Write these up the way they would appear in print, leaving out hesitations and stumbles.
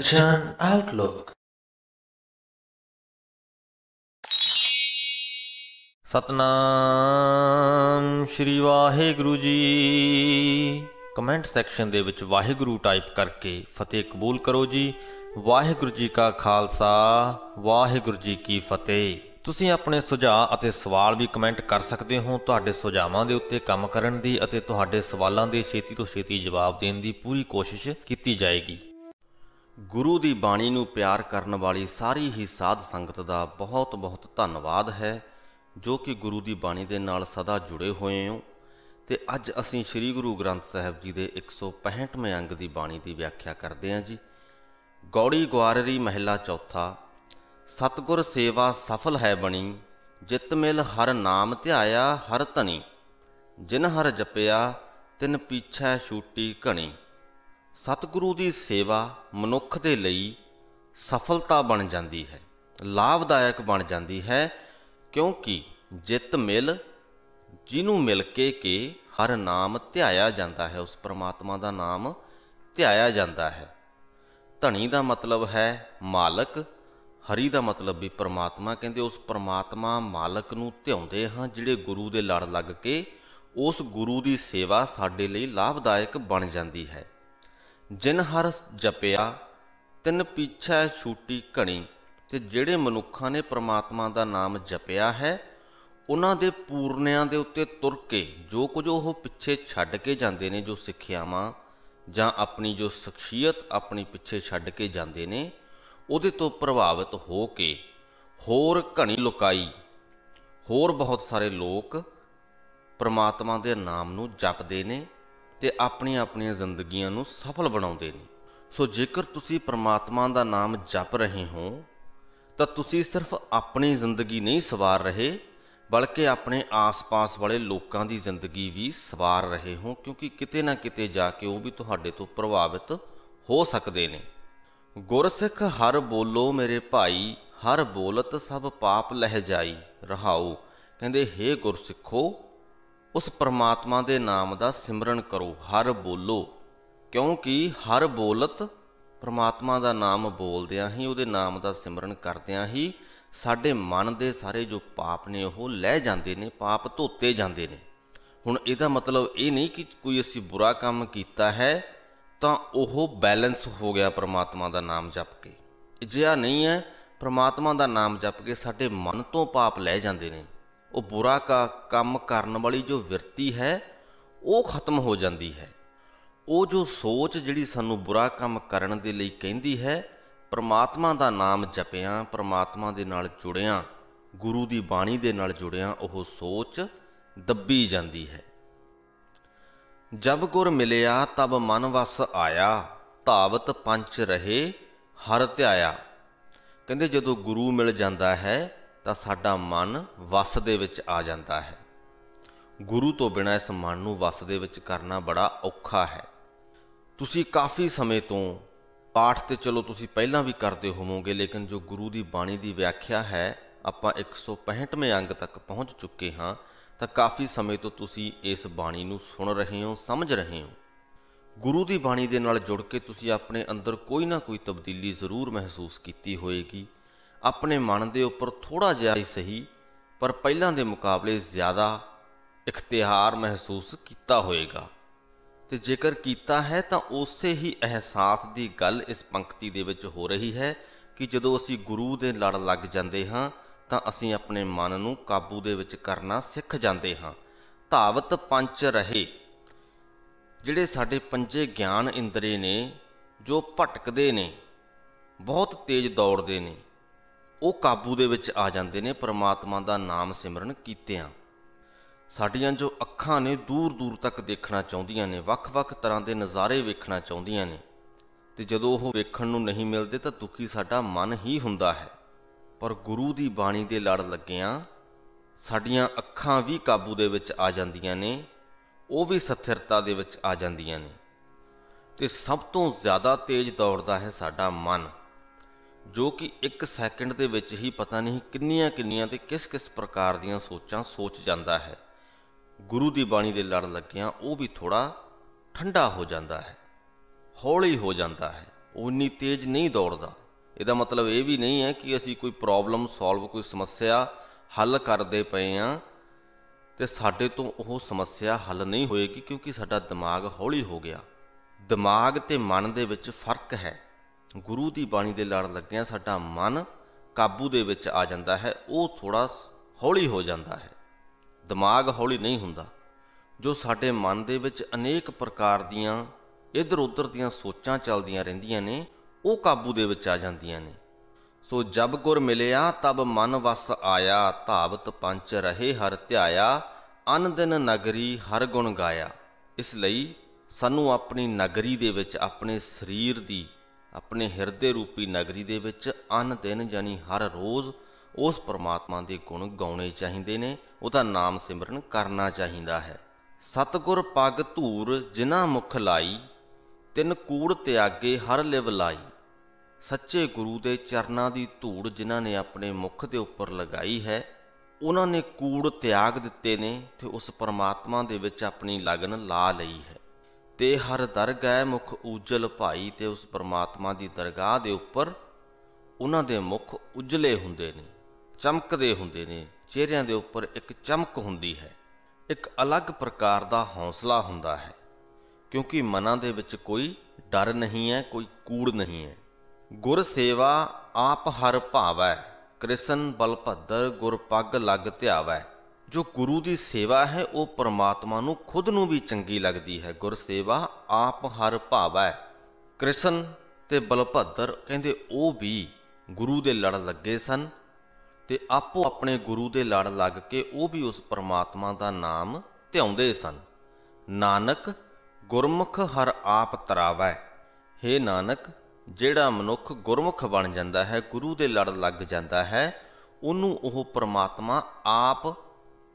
Bachan Outlook। Satnam Shri Waheguru ji. Comment section दे विच Waheguru type करके फतेह कबूल करो जी। वाहिगुरु जी का खालसा, वाहिगुरु जी की फतेह। ਤੁਸੀਂ ਆਪਣੇ ਸੁਝਾਅ ਅਤੇ ਸਵਾਲ ਵੀ ਕਮੈਂਟ ਕਰ ਸਕਦੇ ਹੋ। ਤੁਹਾਡੇ ਸੁਝਾਵਾਂ ਦੇ ਉੱਤੇ ਕੰਮ ਕਰਨ ਦੀ ਅਤੇ ਤੁਹਾਡੇ ਸਵਾਲਾਂ ਦੇ ਛੇਤੀ ਤੋਂ ਛੇਤੀ ਜਵਾਬ ਦੇਣ ਦੀ ਪੂਰੀ ਕੋਸ਼ਿਸ਼ ਕੀਤੀ ਜਾਏਗੀ। ਗੁਰੂ ਦੀ ਬਾਣੀ ਨੂੰ ਪਿਆਰ ਕਰਨ ਵਾਲੀ ਸਾਰੀ ਹੀ ਸਾਧ ਸੰਗਤ ਦਾ ਬਹੁਤ ਬਹੁਤ ਧੰਨਵਾਦ ਹੈ, ਜੋ ਕਿ ਗੁਰੂ ਦੀ ਬਾਣੀ ਦੇ ਨਾਲ ਸਦਾ ਜੁੜੇ ਹੋਏ ਹੋ। ਤੇ ਅੱਜ ਅਸੀਂ ਸ੍ਰੀ ਗੁਰੂ ਗ੍ਰੰਥ ਸਾਹਿਬ ਜੀ ਦੇ 165ਵੇਂ ਅੰਗ ਦੀ ਬਾਣੀ ਦੀ ਵਿਆਖਿਆ ਕਰਦੇ ਹਾਂ ਜੀ। ਗੌੜੀ ਗੁਆਰਰੀ ਮਹਿਲਾ ਚੌਥਾ। ਸਤਿਗੁਰ ਸੇਵਾ ਸਫਲ ਹੈ ਬਣੀ, ਜਿਤ ਮਿਲ ਹਰ ਨਾਮ ਧਿਆਇਆ ਹਰ ਧਨੀ। ਜਿਨ ਹਰ ਜਪਿਆ ਤਿਨ ਪੀਛੈ ਛੂਟੀ ਘਣੀ। ਸਤਿਗੁਰੂ ਦੀ ਸੇਵਾ ਮਨੁੱਖ ਦੇ ਲਈ ਸਫਲਤਾ ਬਣ ਜਾਂਦੀ ਹੈ, ਲਾਭਦਾਇਕ ਬਣ ਜਾਂਦੀ ਹੈ, ਕਿਉਂਕਿ ਜਿਤ ਮਿਲ, ਜਿਹਨੂੰ ਮਿਲ ਕੇ ਹਰ ਨਾਮ ਧਿਆਇਆ ਜਾਂਦਾ ਹੈ, ਉਸ ਪਰਮਾਤਮਾ ਦਾ ਨਾਮ ਧਿਆਇਆ ਜਾਂਦਾ ਹੈ। ਧਨੀ ਦਾ ਮਤਲਬ ਹੈ ਮਾਲਕ, ਹਰੀ ਦਾ ਮਤਲਬ ਵੀ ਪਰਮਾਤਮਾ। ਕਹਿੰਦੇ ਉਸ ਪਰਮਾਤਮਾ ਮਾਲਕ ਨੂੰ ਧਿਆਉਂਦੇ ਹਾਂ ਜਿਹੜੇ ਗੁਰੂ ਦੇ ਲੜ ਲੱਗ ਕੇ, ਉਸ ਗੁਰੂ ਦੀ ਸੇਵਾ ਸਾਡੇ ਲਈ ਲਾਭਦਾਇਕ ਬਣ ਜਾਂਦੀ ਹੈ। ਜਿਨ ਹਰ ਜਪਿਆ ਤਿਨ ਪੀਛੈ ਛੂਟੀ ਘਣੀ। ਤੇ ਜਿਹੜੇ ਮਨੁੱਖਾਂ ਨੇ ਪਰਮਾਤਮਾ ਦਾ ਨਾਮ ਜਪਿਆ ਹੈ, ਉਹਨਾਂ ਦੇ ਪੂਰਨਿਆਂ ਦੇ ਉੱਤੇ ਤੁਰ ਕੇ ਜੋ ਕੁਝ ਉਹ ਪਿੱਛੇ ਛੱਡ ਕੇ ਜਾਂਦੇ ਨੇ, ਜੋ ਸਿੱਖਿਆਵਾਂ ਜਾਂ ਆਪਣੀ ਜੋ ਸ਼ਖਸੀਅਤ ਆਪਣੀ ਪਿੱਛੇ ਛੱਡ ਕੇ ਜਾਂਦੇ ਨੇ, ਉਹਦੇ ਤੋਂ ਪ੍ਰਭਾਵਿਤ ਹੋ ਕੇ ਹੋਰ ਘਣੀ ਲੁਕਾਈ, ਹੋਰ ਬਹੁਤ ਸਾਰੇ ਲੋਕ ਪਰਮਾਤਮਾ ਦੇ ਨਾਮ ਨੂੰ ਜਪਦੇ ਨੇ ਤੇ ਆਪਣੀਆਂ ਆਪਣੀਆਂ ਜ਼ਿੰਦਗੀਆਂ ਨੂੰ ਸਫਲ ਬਣਾਉਂਦੇ ਨੇ। ਸੋ ਜੇਕਰ ਤੁਸੀਂ ਪਰਮਾਤਮਾ ਦਾ ਨਾਮ ਜਪ ਰਹੇ ਹੋ ਤਾਂ ਤੁਸੀਂ ਸਿਰਫ ਆਪਣੀ ਜ਼ਿੰਦਗੀ ਨਹੀਂ ਸਵਾਰ ਰਹੇ, ਬਲਕਿ ਆਪਣੇ ਆਸ-ਪਾਸ ਵਾਲੇ ਲੋਕਾਂ ਦੀ ਜ਼ਿੰਦਗੀ ਵੀ ਸਵਾਰ ਰਹੇ ਹੋ, ਕਿਉਂਕਿ ਕਿਤੇ ਨਾ ਕਿਤੇ ਜਾ ਕੇ ਉਹ ਵੀ ਤੁਹਾਡੇ ਤੋਂ ਪ੍ਰਭਾਵਿਤ ਹੋ ਸਕਦੇ ਨੇ। ਗੁਰਸਿੱਖ ਹਰ ਬੋਲੋ ਮੇਰੇ ਭਾਈ, ਹਰ ਬੋਲਤ ਸਭ ਪਾਪ ਲਹਿ ਜਾਈ। ਰਹਾਉ। ਕਹਿੰਦੇ ਹੇ ਗੁਰਸਿੱਖੋ, ਉਸ ਪਰਮਾਤਮਾ ਦੇ ਨਾਮ ਦਾ ਸਿਮਰਨ ਕਰੋ, ਹਰ ਬੋਲੋ, ਕਿਉਂਕਿ ਹਰ ਬੋਲਤ, ਪਰਮਾਤਮਾ ਦਾ ਨਾਮ ਬੋਲਦਿਆਂ ਹੀ, ਉਹਦੇ ਨਾਮ ਦਾ ਸਿਮਰਨ ਕਰਦਿਆਂ ਹੀ ਸਾਡੇ ਮਨ ਦੇ ਸਾਰੇ ਜੋ ਪਾਪ ਨੇ ਉਹ ਲਹਿ ਜਾਂਦੇ ਨੇ, ਪਾਪ ਧੋਤੇ ਜਾਂਦੇ ਨੇ। ਹੁਣ ਇਹਦਾ ਮਤਲਬ ਇਹ ਨਹੀਂ ਕਿ ਕੋਈ ਅਸੀਂ ਬੁਰਾ ਕੰਮ ਕੀਤਾ ਹੈ ਤਾਂ ਉਹ ਬੈਲੈਂਸ ਹੋ ਗਿਆ ਪਰਮਾਤਮਾ ਦਾ ਨਾਮ ਜਪ ਕੇ। ਅਜਿਹਾ ਨਹੀਂ ਹੈ। ਪਰਮਾਤਮਾ ਦਾ ਨਾਮ ਜਪ ਕੇ ਸਾਡੇ ਮਨ ਤੋਂ ਪਾਪ ਲਹਿ ਜਾਂਦੇ ਨੇ। ਉਹ ਬੁਰਾ ਕੰਮ ਕਰਨ ਵਾਲੀ ਜੋ ਵਿਰਤੀ ਹੈ ਉਹ ਖਤਮ ਹੋ ਜਾਂਦੀ ਹੈ। ਉਹ ਜੋ ਸੋਚ ਜਿਹੜੀ ਸਾਨੂੰ ਬੁਰਾ ਕੰਮ ਕਰਨ ਦੇ ਲਈ ਕਹਿੰਦੀ ਹੈ, ਪਰਮਾਤਮਾ ਦਾ ਨਾਮ ਜਪਿਆਂ, ਪਰਮਾਤਮਾ ਦੇ ਨਾਲ ਜੁੜਿਆਂ, ਗੁਰੂ ਦੀ ਬਾਣੀ ਦੇ ਨਾਲ ਜੁੜਿਆਂ ਉਹ ਸੋਚ ਦੱਬੀ ਜਾਂਦੀ ਹੈ। ਜਬ ਗੁਰ ਮਿਲਿਆ ਤਬ ਮਨ ਵਸ ਆਇਆ, ਧਾਵਤ ਪੰਚ ਰਹੇ ਹਰ ਧਿਆਇਆ। ਕਹਿੰਦੇ ਜਦੋਂ ਗੁਰੂ ਮਿਲ ਜਾਂਦਾ ਹੈ ਤਾਂ ਸਾਡਾ ਮਨ ਵਸ ਦੇ ਵਿੱਚ ਆ ਜਾਂਦਾ ਹੈ। ਗੁਰੂ ਤੋਂ ਬਿਨਾਂ ਇਸ ਮਨ ਨੂੰ ਵਸ ਦੇ ਵਿੱਚ ਕਰਨਾ ਬੜਾ ਔਖਾ ਹੈ। ਤੁਸੀਂ ਕਾਫੀ ਸਮੇਂ ਤੋਂ ਪਾਠ ਤੇ ਚਲੋ ਤੁਸੀਂ ਪਹਿਲਾਂ ਵੀ ਕਰਦੇ ਹੋਵੋਗੇ, ਲੇਕਿਨ ਜੋ ਗੁਰੂ ਦੀ ਬਾਣੀ ਦੀ ਵਿਆਖਿਆ ਹੈ, ਆਪਾਂ 165ਵੇਂ ਅੰਗ ਤੱਕ ਪਹੁੰਚ ਚੁੱਕੇ ਹਾਂ, ਤਾਂ ਕਾਫੀ ਸਮੇਂ ਤੋਂ ਤੁਸੀਂ ਇਸ ਬਾਣੀ ਨੂੰ ਸੁਣ ਰਹੇ ਹੋ, ਸਮਝ ਰਹੇ ਹੋ। ਗੁਰੂ ਦੀ ਬਾਣੀ ਦੇ ਨਾਲ ਜੁੜ ਕੇ ਤੁਸੀਂ ਆਪਣੇ ਅੰਦਰ ਕੋਈ ਨਾ ਕੋਈ ਤਬਦੀਲੀ ਜ਼ਰੂਰ ਮਹਿਸੂਸ ਕੀਤੀ ਹੋਏਗੀ। ਆਪਣੇ ਮਨ ਦੇ ਉੱਪਰ ਥੋੜ੍ਹਾ ਜਿਹਾ ਹੀ ਸਹੀ, ਪਰ ਪਹਿਲਾਂ ਦੇ ਮੁਕਾਬਲੇ ਜ਼ਿਆਦਾ ਇਖਤਿਆਰ ਮਹਿਸੂਸ ਕੀਤਾ ਹੋਏਗਾ। ਤੇ ਜੇਕਰ ਕੀਤਾ ਹੈ ਤਾਂ ਉਸੇ ਹੀ ਅਹਿਸਾਸ ਦੀ ਗੱਲ ਇਸ ਪੰਕਤੀ ਦੇ ਵਿੱਚ ਹੋ ਰਹੀ ਹੈ ਕਿ ਜਦੋਂ ਅਸੀਂ ਗੁਰੂ ਦੇ ਲੜ ਲੱਗ ਜਾਂਦੇ ਹਾਂ ਤਾਂ ਅਸੀਂ ਆਪਣੇ ਮਨ ਨੂੰ ਕਾਬੂ ਦੇ ਵਿੱਚ ਕਰਨਾ ਸਿੱਖ ਜਾਂਦੇ ਹਾਂ। ਧਾਵਤ ਪੰਚ ਰਹੇ, ਜਿਹੜੇ ਸਾਡੇ ਪੰਜੇ ਗਿਆਨ ਇੰਦਰੀ ਨੇ ਜੋ ਭਟਕਦੇ ਨੇ, ਬਹੁਤ ਤੇਜ਼ ਦੌੜਦੇ ਨੇ, ਉਹ ਕਾਬੂ ਦੇ ਵਿੱਚ ਆ ਜਾਂਦੇ ਨੇ ਪਰਮਾਤਮਾ ਦਾ ਨਾਮ ਸਿਮਰਨ ਕੀਤਿਆਂ। ਸਾਡੀਆਂ ਜੋ ਅੱਖਾਂ ਨੇ ਦੂਰ ਦੂਰ ਤੱਕ ਦੇਖਣਾ ਚਾਹੁੰਦੀਆਂ ਨੇ, ਵੱਖ-ਵੱਖ ਤਰ੍ਹਾਂ ਦੇ ਨਜ਼ਾਰੇ ਵੇਖਣਾ ਚਾਹੁੰਦੀਆਂ ਨੇ, ਤੇ ਜਦੋਂ ਉਹ ਵੇਖਣ ਨੂੰ ਨਹੀਂ ਮਿਲਦੇ ਤਾਂ ਦੁਖੀ ਸਾਡਾ ਮਨ ਹੀ ਹੁੰਦਾ ਹੈ। ਪਰ ਗੁਰੂ ਦੀ ਬਾਣੀ ਦੇ ਲੜ ਲੱਗਿਆਂ ਸਾਡੀਆਂ ਅੱਖਾਂ ਵੀ ਕਾਬੂ ਦੇ ਵਿੱਚ ਆ ਜਾਂਦੀਆਂ ਨੇ, ਉਹ ਵੀ ਸਥਿਰਤਾ ਦੇ ਵਿੱਚ ਆ ਜਾਂਦੀਆਂ ਨੇ, ਤੇ ਸਭ ਤੋਂ ਜ਼ਿਆਦਾ ਤੇਜ਼ ਦੌੜਦਾ ਹੈ ਸਾਡਾ ਮਨ, ਜੋ ਕਿ 1 ਸੈਕਿੰਡ ਦੇ ਵਿੱਚ ਹੀ ਪਤਾ ਨਹੀਂ ਕਿੰਨੀਆਂ ਕਿੰਨੀਆਂ ਤੇ ਕਿਸ ਕਿਸ ਪ੍ਰਕਾਰ ਦੀਆਂ ਸੋਚਾਂ ਸੋਚ ਜਾਂਦਾ ਹੈ। ਗੁਰੂ ਦੀ ਬਾਣੀ ਦੇ ਲੜ ਲੱਗਿਆਂ ਉਹ ਵੀ ਥੋੜ੍ਹਾ ਠੰਡਾ ਹੋ ਜਾਂਦਾ ਹੈ, ਹੌਲੀ ਹੋ ਜਾਂਦਾ ਹੈ। उन्नी तेज नहीं दौड़दा। ਇਹਦਾ मतलब ये भी नहीं है कि ਅਸੀਂ कोई प्रॉब्लम सॉल्व कोई समस्या हल करते पे हाँ तो साडे तो वो समस्या हल नहीं होएगी, क्योंकि साडा दिमाग हौली हो गया। दिमाग ते मन दे विच फर्क है। गुरु की बाणी दे लड़ लग्गियां साडा मन काबू दे विच आ जाता है, वो थोड़ा हौली हो जाता है। दिमाग हौली नहीं हुंदा। जो साडे मन दे विच अनेक प्रकार दियां इधर उधर दियां सोचां चलदियां रहिंदियां ने, वो काबू दे विच आ जांदियां ने। सो जब गुर मिलिया तब मन वस आया, धावत पंच रहे हर ध्याया, अन दिन नगरी हर गुण गाया। इसलिए सानू अपनी नगरी दे विच, अपने शरीर दी, अपने हिरदे रूपी नगरी दे विच अन दिन यानी हर रोज़ उस परमात्मा के गुण गाने चाहिए ने, उहदा नाम सिमरन करना चाहिए है। सतगुर पग धूर जिन्हां मुख लाई, तिन कूड़ त्यागे हर लिव लाई। सच्चे गुरु के चरणों की धूड़ जिन्हां ने अपने मुख के उपर लगाई है, उन्होंने कूड़ त्याग दिते ने ते उस परमात्मा दे विच अपनी लगन ला लई है। ते हर दरगाह मुख उजल भाई, ते उस परमात्मा की दरगाह के उपर उन्हां दे मुख उजले हुंदे ने, चमकदे हुंदे ने। चेहरिਆਂ ਦੇ उपर एक चमक हुंदी है, एक अलग प्रकार का हौसला हुंदा है, क्योंकि मनां दे विच कोई डर नहीं है, कोई कूड़ नहीं है। गुर सेवा आप हर भावै, कृष्ण बलभद्र गुर पग लग ध्यावै। जो गुरु की सेवा है वो परमात्मा नूं खुद नूं भी चंगी लगती है। गुर सेवा आप हर भावै, कृष्ण ते बलभद्र कहंदे वो भी गुरु दे लड़ लगे सन, ते आपो अपने गुरु दे लड़ लग के वो भी उस परमात्मा का नाम ध्याउंदे सन। नानक गुरमुख हर आप तरावै। हे नानक, ਜਿਹੜਾ ਮਨੁੱਖ ਗੁਰਮੁਖ बन ਜਾਂਦਾ है, गुरु ਦੇ ਲੜ ਲੱਗ ਜਾਂਦਾ है, ਉਹਨੂੰ ਉਹ परमात्मा आप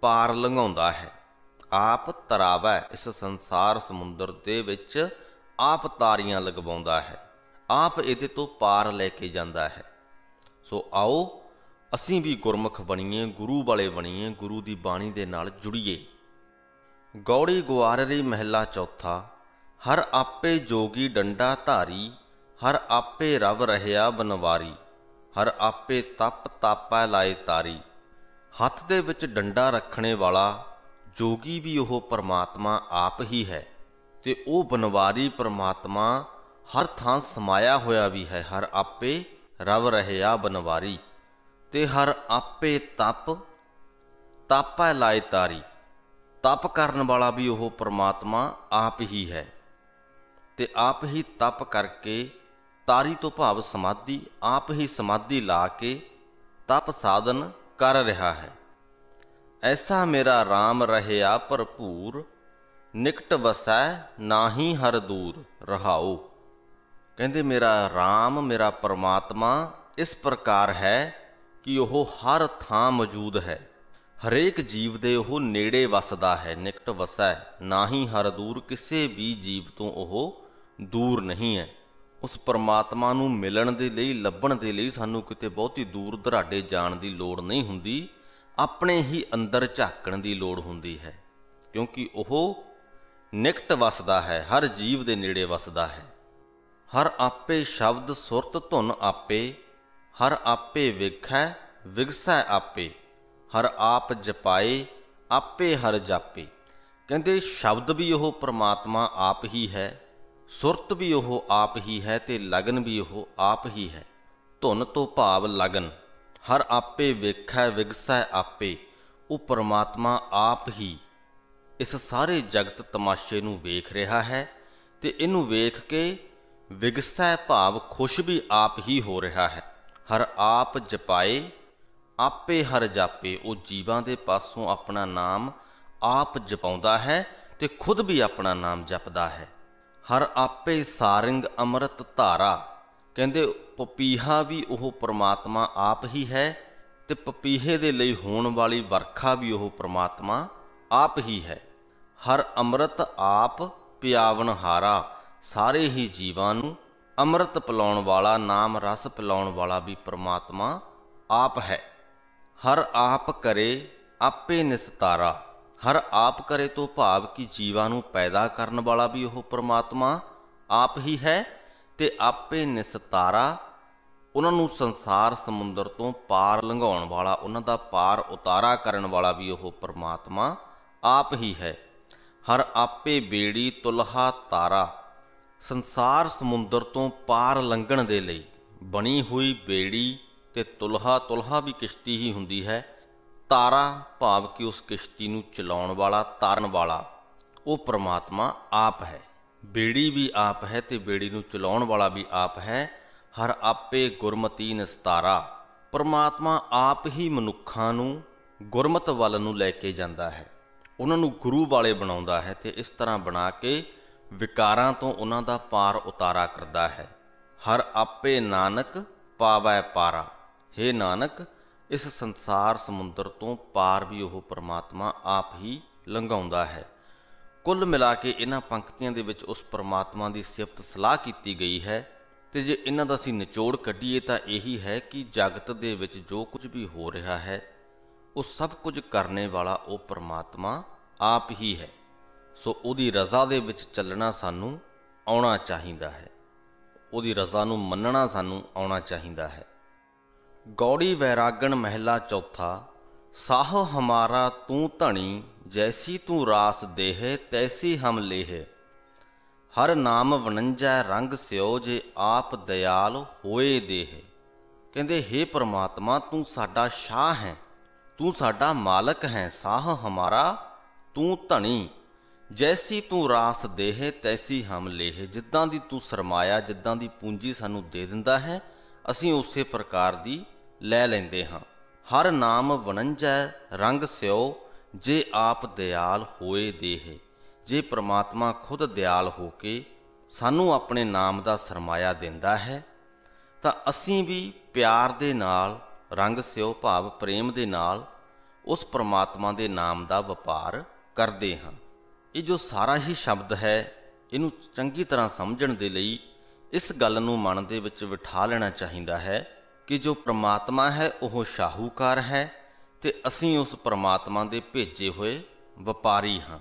पार लंघाउंदा है, आप तरावै। इस संसार समुंदर ਦੇ ਵਿੱਚ आप ਤਾਰੀਆਂ ਲਗਵਾਉਂਦਾ है, आप ਇਹਦੇ ਤੋਂ पार ਲੈ ਕੇ ਜਾਂਦਾ है। सो आओ ਅਸੀਂ भी गुरमुख ਬਣੀਏ, गुरु वाले ਬਣੀਏ, गुरु ਦੀ ਬਾਣੀ ਦੇ ਨਾਲ ਜੁੜੀਏ। गौड़ी गुआररी महला चौथा। हर आपे जोगी डंडा धारी, हर आपे रव रहिया बनवारी, हर आपे तप तापै लाए तारी। हथ दे विच डंडा रखने वाला जोगी भी वो परमात्मा आप ही है, ते वो बनवारी परमात्मा हर थां समाया होया भी है। हर आपे रव रहिया बनवारी, ते हर आपे तप तापै लाए तारी। तप करन वाला भी वो परमात्मा आप ही है, ते आप ही तप करके तारी तो भाव समाधि, आप ही समाधि ला के तप साधन कर रहा है। ऐसा मेरा राम रहया भरपूर, निकट वसै नाही हर दूर रहाओ। कहते मेरा राम, मेरा परमात्मा इस प्रकार है कि वह हर थां मौजूद है, हरेक जीव दे वह नेड़े वसदा है। निकट वसै नाही हर दूर, किसी भी जीव तो वह दूर नहीं है। उस परमात्मा नूं मिलण दे लई, लभण दे लई सानूं किते बहुती दूर दराडे जाण दी लोड़ नहीं हुंदी, अपने ही अंदर झाकण दी लोड़ हुंदी है, क्योंकि ओह निकट वसदा है, हर जीव दे नेड़े वसदा है। हर आपे शब्द सुरत धुन आपे, हर आपे विखै विगसै आपे, हर आप जपाए आपे हर जापे। कहंदे शब्द भी ओह परमात्मा आप ही है, सुरत भी वो आप ही है, ते लगन भी वो आप ही है। धुन तो भाव लगन। हर आपे वेखै विगसै आपे, वो परमात्मा आप ही इस सारे जगत तमाशे नूं वेख रहा है, ते इनू वेख के विगसै भाव खुश भी आप ही हो रहा है। हर आप जपाए आपे हर जापे। वो जीवां दे पासों अपना नाम आप जपाउंदा है, ते खुद भी अपना नाम जपदा है। हर आपे सारंग अमृत धारा। कहते पपीहा भी वह परमात्मा आप ही है, ते पपीहे दे लई होण वाली वरखा भी वह परमात्मा आप ही है। हर अमृत आप पियावनहारा। सारे ही जीवां नूं अमृत पिलाउण वाला, नाम रस पिलाउण वाला भी परमात्मा आप है। हर आप करे आपे निस्तारा। हर आप करे तो भाव कि जीवां नूं पैदा करन वाला भी वह परमात्मा आप ही है, ਤੇ ਆਪੇ ਨਿਸਤਾਰਾ, ਉਹਨਾਂ ਨੂੰ ਸੰਸਾਰ ਸਮੁੰਦਰ ਤੋਂ ਪਾਰ ਲੰਘਾਉਣ ਵਾਲਾ, ਉਹਨਾਂ ਦਾ ਪਾਰ ਉਤਾਰਾ ਕਰਨ ਵਾਲਾ ਵੀ ਉਹ ਪਰਮਾਤਮਾ ਆਪ ਹੀ ਹੈ। ਹਰ ਆਪੇ ਬੇੜੀ ਤੁਲਹਾ ਤਾਰਾ, ਸੰਸਾਰ ਸਮੁੰਦਰ ਤੋਂ ਪਾਰ ਲੰਘਣ ਦੇ ਲਈ ਬਣੀ ਹੋਈ ਬੇੜੀ ਤੇ ਤੁਲਹਾ ਵੀ ਕਿਸ਼ਤੀ ਹੀ ਹੁੰਦੀ ਹੈ। ਤਾਰਾ ਭਾਵ ਕਿ ਉਸ ਕਿਸ਼ਤੀ ਨੂੰ ਚਲਾਉਣ ਵਾਲਾ, ਤਾਰਨ ਵਾਲਾ ਉਹ ਪਰਮਾਤਮਾ ਆਪ ਹੈ। ਬੇੜੀ ਵੀ ਆਪ ਹੈ ਤੇ ਬੇੜੀ ਨੂੰ ਚਲਾਉਣ ਵਾਲਾ ਵੀ ਆਪ ਹੈ। ਹਰ ਆਪੇ ਗੁਰਮਤੀ ਨਿਸਤਾਰਾ, ਪਰਮਾਤਮਾ ਆਪ ਹੀ ਮਨੁੱਖਾਂ ਨੂੰ ਗੁਰਮਤ ਵੱਲ ਨੂੰ ਲੈ ਕੇ ਜਾਂਦਾ ਹੈ, ਉਹਨਾਂ ਨੂੰ ਗੁਰੂ ਵਾਲੇ ਬਣਾਉਂਦਾ ਹੈ ਤੇ ਇਸ ਤਰ੍ਹਾਂ ਬਣਾ ਕੇ ਵਿਕਾਰਾਂ ਤੋਂ ਉਹਨਾਂ ਦਾ ਪਾਰ ਉਤਾਰਾ ਕਰਦਾ ਹੈ। ਹਰ ਆਪੇ ਨਾਨਕ ਪਾਵੈ ਪਾਰਾ, ਹੇ ਨਾਨਕ ਇਸ ਸੰਸਾਰ ਸਮੁੰਦਰ ਤੋਂ ਪਾਰ ਵੀ ਉਹ ਪਰਮਾਤਮਾ ਆਪ ਹੀ ਲੰਘਾਉਂਦਾ ਹੈ। ਕੁੱਲ ਮਿਲਾ ਕੇ ਇਹਨਾਂ ਪੰਕਤੀਆਂ ਦੇ ਵਿੱਚ ਉਸ ਪਰਮਾਤਮਾ ਦੀ ਸਿਫਤ ਸਲਾਹ ਕੀਤੀ ਗਈ ਹੈ ਤੇ ਜੇ ਇਹਨਾਂ ਦਾ ਅਸੀਂ ਨਿਚੋੜ ਕੱਢੀਏ ਤਾਂ ਇਹੀ ਹੈ ਕਿ ਜਗਤ ਦੇ ਵਿੱਚ ਜੋ ਕੁਝ ਵੀ ਹੋ ਰਿਹਾ ਹੈ ਉਹ ਸਭ ਕੁਝ ਕਰਨੇ ਵਾਲਾ ਉਹ ਪਰਮਾਤਮਾ ਆਪ ਹੀ ਹੈ। ਸੋ ਉਹਦੀ ਰਜ਼ਾ ਦੇ ਵਿੱਚ ਚੱਲਣਾ ਸਾਨੂੰ ਆਉਣਾ ਚਾਹੀਦਾ ਹੈ, ਉਹਦੀ ਰਜ਼ਾ ਨੂੰ ਮੰਨਣਾ ਸਾਨੂੰ ਆਉਣਾ ਚਾਹੀਦਾ ਹੈ। ਗੌੜੀ ਵੈਰਾਗਣ ਮਹਿਲਾ ਚੌਥਾ। ਸਾਹ ਹਮਾਰਾ ਤੂੰ ਧਣੀ, ਜੈਸੀ ਤੂੰ ਰਾਸ ਦੇਹ ਤੈਸੀ ਹਮ ਲੇਹ। ਹਰ ਨਾਮ ਵਣੰਜੈ ਰੰਗ ਸਿਓ, ਜੇ ਆਪ ਦਇਆਲ ਹੋਏ ਦੇਹ। ਕਹਿੰਦੇ ਹੇ ਪਰਮਾਤਮਾ ਤੂੰ ਸਾਡਾ ਸ਼ਾਹ ਹੈ, ਤੂੰ ਸਾਡਾ ਮਾਲਕ ਹੈ। ਸਾਹ ਹਮਾਰਾ ਤੂੰ ਧਣੀ, ਜੈਸੀ ਤੂੰ ਰਾਸ ਦੇਹ ਤੈਸੀ ਹਮ ਲੇਹ। ਜਿੱਦਾਂ ਦੀ ਤੂੰ ਸਰਮਾਇਆ, ਜਿੱਦਾਂ ਦੀ ਪੂੰਜੀ ਸਾਨੂੰ ਦੇ ਦਿੰਦਾ ਹੈ, ਅਸੀਂ ਉਸੇ ਪ੍ਰਕਾਰ ਦੀ ਲੈ ਲੈਂਦੇ ਹਾਂ। ਹਰ ਨਾਮ ਵਣੰਜੈ ਰੰਗ ਸਿਓ, ਜੇ ਆਪ ਦਿਆਲ ਹੋਏ ਦੇਹ। ਜੇ ਪ੍ਰਮਾਤਮਾ ਖੁਦ ਦਿਆਲ ਹੋ ਕੇ ਸਾਨੂੰ ਆਪਣੇ ਨਾਮ ਦਾ ਸਰਮਾਇਆ ਦਿੰਦਾ ਹੈ ਤਾਂ ਅਸੀਂ ਵੀ ਪਿਆਰ ਦੇ ਨਾਲ, ਰੰਗ ਸਿਓ ਭਾਵ ਪ੍ਰੇਮ ਦੇ ਨਾਲ ਉਸ ਪ੍ਰਮਾਤਮਾ ਦੇ ਨਾਮ ਦਾ ਵਪਾਰ ਕਰਦੇ ਹਾਂ। ਇਹ ਜੋ ਸਾਰਾ ਹੀ ਸ਼ਬਦ ਹੈ, ਇਹਨੂੰ ਚੰਗੀ ਤਰ੍ਹਾਂ ਸਮਝਣ ਦੇ ਲਈ ਇਸ ਗੱਲ ਨੂੰ ਮਨ ਦੇ ਵਿੱਚ ਬਿਠਾ ਲੈਣਾ ਚਾਹੀਦਾ ਹੈ ਕਿ ਜੋ ਪ੍ਰਮਾਤਮਾ ਹੈ ਉਹ ਸ਼ਾਹੂਕਾਰ ਹੈ ਤੇ ਅਸੀਂ ਉਸ ਪ੍ਰਮਾਤਮਾ ਦੇ ਭੇਜੇ ਹੋਏ ਵਪਾਰੀ ਹਾਂ।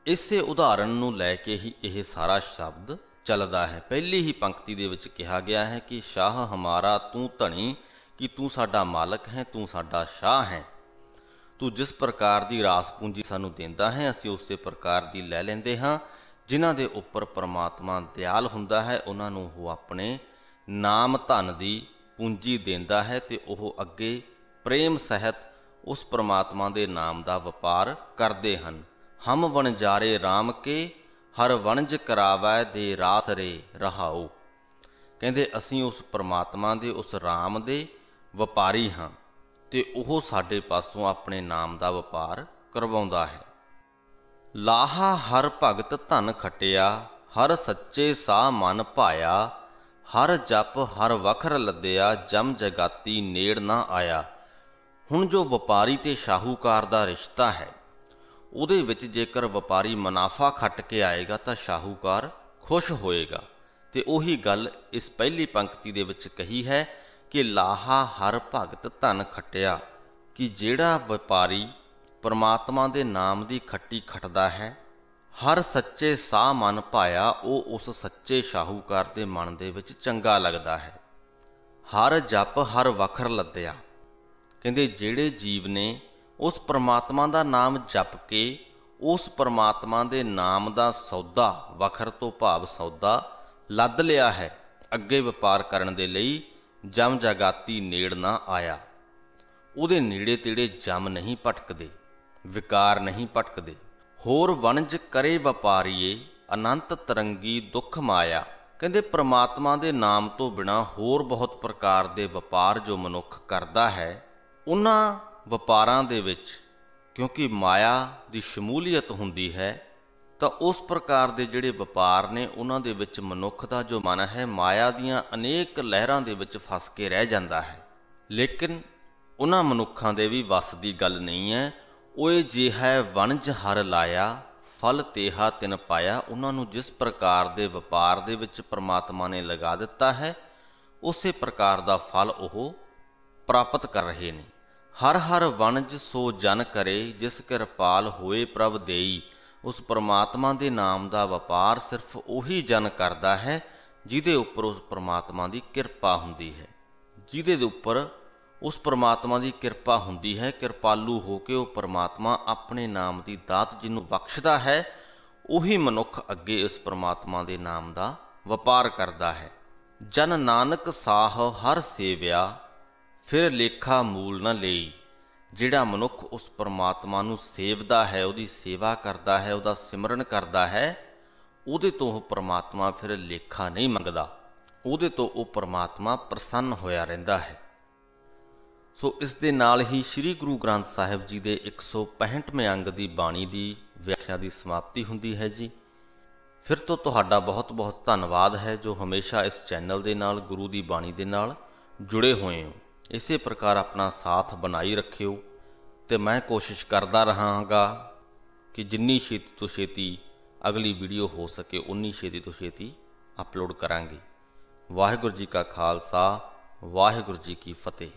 ਇਸੇ ਉਦਾਹਰਣ ਨੂੰ ਲੈ ਕੇ ਹੀ ਇਹ ਸਾਰਾ ਸ਼ਬਦ ਚੱਲਦਾ ਹੈ। ਪਹਿਲੀ ਹੀ ਪੰਕਤੀ ਦੇ ਵਿੱਚ ਕਿਹਾ ਗਿਆ ਹੈ ਕਿ ਸ਼ਾਹ ਹਮਾਰਾ ਤੂੰ ਧਣੀ, ਕਿ ਤੂੰ ਸਾਡਾ ਮਾਲਕ ਹੈ, ਤੂੰ ਸਾਡਾ ਸ਼ਾਹ ਹੈ। ਤੂੰ ਜਿਸ ਪ੍ਰਕਾਰ ਦੀ ਰਾਸ ਪੂੰਜੀ ਸਾਨੂੰ ਦਿੰਦਾ ਹੈ ਅਸੀਂ ਉਸੇ ਪ੍ਰਕਾਰ ਦੀ ਲੈ ਲੈਂਦੇ ਹਾਂ। ਜਿਨ੍ਹਾਂ ਦੇ ਉੱਪਰ ਪਰਮਾਤਮਾ ਦਿਆਲ ਹੁੰਦਾ ਹੈ ਉਹਨਾਂ ਨੂੰ ਉਹ ਆਪਣੇ ਨਾਮ ਧਨ ਦੀ ਪੂੰਜੀ ਦਿੰਦਾ ਹੈ ਤੇ ਉਹ ਅੱਗੇ ਪ੍ਰੇਮ ਸਹਿਤ ਉਸ ਪਰਮਾਤਮਾ ਦੇ ਨਾਮ ਦਾ ਵਪਾਰ ਕਰਦੇ ਹਨ। ਹਮ ਵਣਜਾਰੇ ਰਾਮ ਕੇ, ਹਰ ਵਣਜ ਕਰਾਵੈ ਦੇ ਰਾਸ ਰੇ ਰਹਾਓ। ਕਹਿੰਦੇ ਅਸੀਂ ਉਸ ਪਰਮਾਤਮਾ ਦੇ, ਉਸ ਰਾਮ ਦੇ ਵਪਾਰੀ ਹਾਂ ਤੇ ਉਹ ਸਾਡੇ ਪਾਸੋਂ ਆਪਣੇ ਨਾਮ ਦਾ ਵਪਾਰ ਕਰਵਾਉਂਦਾ ਹੈ। ਲਾਹਾ ਹਰ ਭਗਤ ਧਨ ਖਟਿਆ, ਹਰ ਸੱਚੇ ਸਾਹ ਮਨ ਭਾਇਆ। ਹਰ ਜਪ ਹਰ ਵਖਰ ਲੱਦਿਆ, ਜਮ ਜਗਾਤੀ ਨੇੜ ਨਾ ਆਇਆ। ਹੁਣ ਜੋ ਵਪਾਰੀ ਤੇ ਸ਼ਾਹੂਕਾਰ ਦਾ ਰਿਸ਼ਤਾ ਹੈ ਉਹਦੇ ਵਿੱਚ ਜੇਕਰ ਵਪਾਰੀ ਮੁਨਾਫਾ ਖੱਟ ਕੇ ਆਏਗਾ ਤਾਂ ਸ਼ਾਹੂਕਾਰ ਖੁਸ਼ ਹੋਏਗਾ। ਤੇ ਉਹੀ ਗੱਲ ਇਸ ਪਹਿਲੀ ਪੰਕਤੀ ਦੇ ਵਿੱਚ ਕਹੀ ਹੈ ਕਿ ਲਾਹਾ ਹਰ ਭਗਤ ਧਨ ਖਟਿਆ, ਕਿ ਜਿਹੜਾ ਵਪਾਰੀ ਪਰਮਾਤਮਾ ਦੇ ਨਾਮ ਦੀ ਖੱਟੀ ਖੱਟਦਾ ਹੈ, ਹਰ ਸੱਚੇ ਸਾਹ ਮਨ ਭਾਇਆ, ਉਹ ਉਸ ਸੱਚੇ ਸ਼ਾਹੂਕਾਰ ਦੇ ਮਨ ਦੇ ਵਿੱਚ ਚੰਗਾ ਲੱਗਦਾ ਹੈ। ਹਰ ਜਪ ਹਰ ਵਖਰ ਲੱਦਿਆ, ਕਹਿੰਦੇ ਜਿਹੜੇ ਜੀਵ ਨੇ ਉਸ ਪਰਮਾਤਮਾ ਦਾ ਨਾਮ ਜਪ ਕੇ ਉਸ ਪਰਮਾਤਮਾ ਦੇ ਨਾਮ ਦਾ ਸੌਦਾ, ਵਖਰ ਤੋਂ ਭਾਵ ਸੌਦਾ, ਲੱਦ ਲਿਆ ਹੈ ਅੱਗੇ ਵਪਾਰ ਕਰਨ ਦੇ ਲਈ, ਜਮ ਜਗਾਤੀ ਨੇੜ ਨਾ ਆਇਆ। ਉਹਦੇ ਨੇੜੇ ਤੇੜੇ ਜਮ ਨਹੀਂ ਭਟਕਦੇ, ਵਿਕਾਰ ਨਹੀਂ ਭਟਕਦੇ। ਹੋਰ ਵਣਜ ਕਰੇ ਵਪਾਰੀਏ, ਅਨੰਤ ਤਰੰਗੀ ਦੁੱਖ ਮਾਇਆ। ਕਹਿੰਦੇ ਪ੍ਰਮਾਤਮਾ ਦੇ ਨਾਮ ਤੋਂ ਬਿਨਾਂ ਹੋਰ ਬਹੁਤ ਪ੍ਰਕਾਰ ਦੇ ਵਪਾਰ ਜੋ ਮਨੁੱਖ ਕਰਦਾ ਹੈ, ਉਹਨਾਂ ਵਪਾਰਾਂ ਦੇ ਵਿੱਚ ਕਿਉਂਕਿ ਮਾਇਆ ਦੀ ਸ਼ਮੂਲੀਅਤ ਹੁੰਦੀ ਹੈ ਤਾਂ ਉਸ ਪ੍ਰਕਾਰ ਦੇ ਜਿਹੜੇ ਵਪਾਰ ਨੇ ਉਹਨਾਂ ਦੇ ਵਿੱਚ ਮਨੁੱਖ ਦਾ ਜੋ ਮਨ ਹੈ ਮਾਇਆ ਦੀਆਂ ਅਨੇਕ ਲਹਿਰਾਂ ਦੇ ਵਿੱਚ ਫਸ ਕੇ ਰਹਿ ਜਾਂਦਾ ਹੈ। ਲੇਕਿਨ ਉਹਨਾਂ ਮਨੁੱਖਾਂ ਦੇ ਵੀ ਵੱਸ ਦੀ ਗੱਲ ਨਹੀਂ ਹੈ। ਓਏ ਜੇ ਹੈ ਵਣਜ ਹਰ ਲਾਇਆ, ਫਲ ਤੇਹਾ ਤਿਨ ਪਾਇਆ। ਉਹਨਾਂ ਨੂੰ ਜਿਸ ਪ੍ਰਕਾਰ ਦੇ ਵਪਾਰ ਦੇ ਵਿੱਚ ਪਰਮਾਤਮਾ ਨੇ ਲਗਾ ਦਿੱਤਾ ਹੈ ਉਸੇ ਪ੍ਰਕਾਰ ਦਾ ਫਲ ਉਹ ਪ੍ਰਾਪਤ ਕਰ ਰਹੇ ਨੇ। ਹਰ ਹਰ ਵਣਜ ਸੋ ਜਨ ਕਰੇ, ਜਿਸ ਕਿਰਪਾਲ ਹੋਏ ਪ੍ਰਭ ਦੇਈ। ਉਸ ਪਰਮਾਤਮਾ ਦੇ ਨਾਮ ਦਾ ਵਪਾਰ ਸਿਰਫ ਉਹੀ ਜਨ ਕਰਦਾ ਹੈ ਜਿਹਦੇ ਉੱਪਰ ਉਸ ਪਰਮਾਤਮਾ ਦੀ ਕਿਰਪਾ ਹੁੰਦੀ ਹੈ। ਜਿਹਦੇ ਦੇ ਉੱਪਰ ਉਸ ਪਰਮਾਤਮਾ ਦੀ ਕਿਰਪਾ ਹੁੰਦੀ ਹੈ, ਕਿਰਪਾਲੂ ਹੋ ਕੇ ਉਹ ਪਰਮਾਤਮਾ ਆਪਣੇ ਨਾਮ ਦੀ ਦਾਤ ਜਿਹਨੂੰ ਬਖਸ਼ਦਾ ਹੈ, ਉਹੀ ਮਨੁੱਖ ਅੱਗੇ ਇਸ ਪਰਮਾਤਮਾ ਦੇ ਨਾਮ ਦਾ ਵਪਾਰ ਕਰਦਾ ਹੈ। ਜਨ ਨਾਨਕ ਸਾਹ ਹਰ ਸੇਵਿਆ, ਫਿਰ ਲੇਖਾ ਮੂਲ ਨਾ ਲਈ। ਜਿਹੜਾ ਮਨੁੱਖ ਉਸ ਪਰਮਾਤਮਾ ਨੂੰ ਸੇਵਦਾ ਹੈ, ਉਹਦੀ ਸੇਵਾ ਕਰਦਾ ਹੈ, ਉਹਦਾ ਸਿਮਰਨ ਕਰਦਾ ਹੈ, ਉਹਦੇ ਤੋਂ ਉਹ ਪਰਮਾਤਮਾ ਫਿਰ ਲੇਖਾ ਨਹੀਂ ਮੰਗਦਾ, ਉਹਦੇ ਤੋਂ ਉਹ ਪਰਮਾਤਮਾ ਪ੍ਰਸੰਨ ਹੋਇਆ ਰਹਿੰਦਾ ਹੈ। ਸੋ ਇਸ ਦੇ ਨਾਲ ਹੀ ਸ੍ਰੀ ਗੁਰੂ ਗ੍ਰੰਥ ਸਾਹਿਬ ਜੀ ਦੇ 165ਵੇਂ ਅੰਗ ਦੀ ਬਾਣੀ ਦੀ ਵਿਆਖਿਆ ਦੀ ਸਮਾਪਤੀ ਹੁੰਦੀ ਹੈ ਜੀ। ਫਿਰ ਤੋਂ ਤੁਹਾਡਾ ਬਹੁਤ ਬਹੁਤ ਧੰਨਵਾਦ ਹੈ ਜੋ ਹਮੇਸ਼ਾ ਇਸ ਚੈਨਲ ਦੇ ਨਾਲ, ਗੁਰੂ ਦੀ ਬਾਣੀ ਦੇ ਨਾਲ ਜੁੜੇ ਹੋਏ ਹੋ। ਇਸੇ ਪ੍ਰਕਾਰ ਆਪਣਾ ਸਾਥ ਬਣਾਈ ਰੱਖਿਓ ਤੇ ਮੈਂ ਕੋਸ਼ਿਸ਼ ਕਰਦਾ ਰਹਾਂਗਾ ਕਿ ਜਿੰਨੀ ਛੇਤੀ ਤੋਂ ਛੇਤੀ ਅਗਲੀ ਵੀਡੀਓ ਹੋ ਸਕੇ ਉਨੀ ਛੇਤੀ ਤੋਂ ਛੇਤੀ ਅਪਲੋਡ ਕਰਾਂਗੇ। ਵਾਹਿਗੁਰੂ ਜੀ ਕਾ ਖਾਲਸਾ, ਵਾਹਿਗੁਰੂ ਜੀ ਕੀ ਫਤਿਹ।